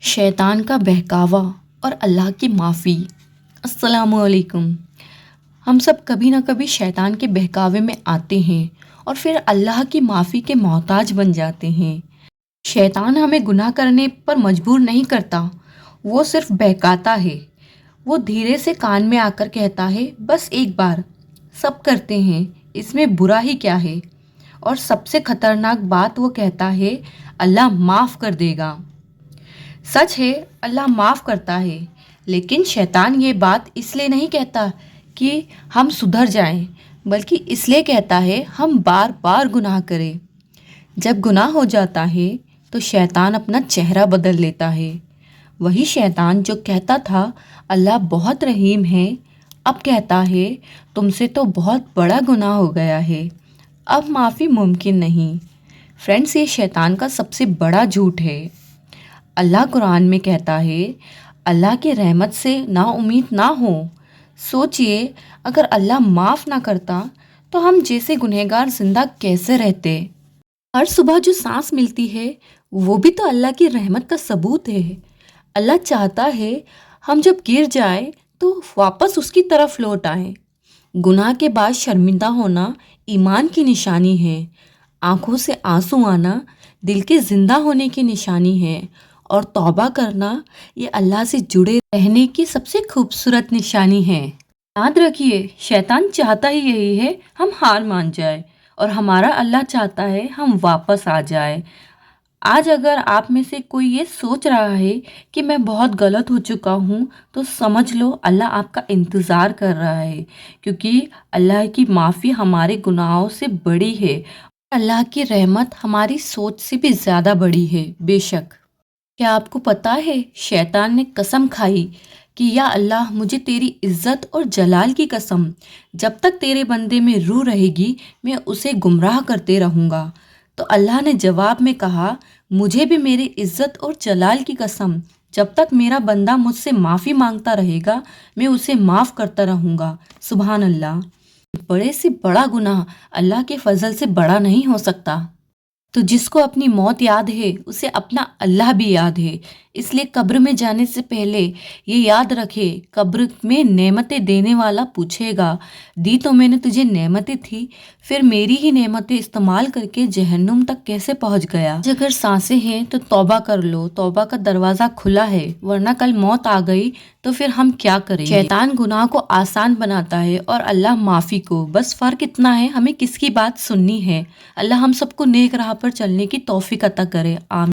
शैतान का बहकावा और अल्लाह की माफ़ी। अस्सलामु अलैकुम। हम सब कभी ना कभी शैतान के बहकावे में आते हैं और फिर अल्लाह की माफ़ी के मोहताज बन जाते हैं। शैतान हमें गुनाह करने पर मजबूर नहीं करता, वो सिर्फ बहकाता है। वो धीरे से कान में आकर कहता है, बस एक बार, सब करते हैं, इसमें बुरा ही क्या है। और सबसे खतरनाक बात वो कहता है, अल्लाह माफ़ कर देगा। सच है, अल्लाह माफ़ करता है, लेकिन शैतान ये बात इसलिए नहीं कहता कि हम सुधर जाएं, बल्कि इसलिए कहता है हम बार बार गुनाह करें। जब गुनाह हो जाता है तो शैतान अपना चेहरा बदल लेता है। वही शैतान जो कहता था अल्लाह बहुत रहीम है, अब कहता है तुमसे तो बहुत बड़ा गुनाह हो गया है, अब माफ़ी मुमकिन नहीं। फ्रेंड्स, ये शैतान का सबसे बड़ा झूठ है। अल्लाह कुरान में कहता है अल्लाह की रहमत से ना उम्मीद ना हो। सोचिए, अगर अल्लाह माफ़ ना करता तो हम जैसे गुनहगार जिंदा कैसे रहते। हर सुबह जो सांस मिलती है वो भी तो अल्लाह की रहमत का सबूत है। अल्लाह चाहता है हम जब गिर जाए तो वापस उसकी तरफ लौट आए। गुनाह के बाद शर्मिंदा होना ईमान की निशानी है। आंखों से आंसू आना दिल के जिंदा होने की निशानी है, और तौबा करना ये अल्लाह से जुड़े रहने की सबसे खूबसूरत निशानी है। याद रखिए, शैतान चाहता ही यही है हम हार मान जाए, और हमारा अल्लाह चाहता है हम वापस आ जाए। आज अगर आप में से कोई ये सोच रहा है कि मैं बहुत गलत हो चुका हूँ, तो समझ लो अल्लाह आपका इंतज़ार कर रहा है, क्योंकि अल्लाह की माफ़ी हमारे गुनाहों से बड़ी है। अल्लाह की रहमत हमारी सोच से भी ज़्यादा बड़ी है। बेशक, क्या आपको पता है शैतान ने कसम खाई कि या अल्लाह, मुझे तेरी इज्जत और जलाल की कसम, जब तक तेरे बंदे में रूह रहेगी मैं उसे गुमराह करते रहूँगा। तो अल्लाह ने जवाब में कहा, मुझे भी मेरी इज्जत और जलाल की कसम, जब तक मेरा बंदा मुझसे माफ़ी मांगता रहेगा मैं उसे माफ़ करता रहूँगा। सुभान अल्लाह। बड़े से बड़ा गुनाह अल्लाह के फजल से बड़ा नहीं हो सकता। तो जिसको अपनी मौत याद है उसे अपना अल्लाह भी याद है। इसलिए कब्र में जाने से पहले ये याद रखे, कब्र में नेमतें देने वाला पूछेगा, दी तो मैंने तुझे नेमतें थी, फिर मेरी ही नेमतें इस्तेमाल करके जहन्नुम तक कैसे पहुंच गया। अगर सांसें हैं तो तौबा कर लो, तौबा का दरवाज़ा खुला है, वरना कल मौत आ गई तो फिर हम क्या करेंगे। शैतान गुनाह को आसान बनाता है और अल्लाह माफ़ी को। बस फ़र्क इतना है हमें किसकी बात सुननी है। अल्लाह हम सबको नेक राह पर चलने की तौफीक अता करे। आमीन।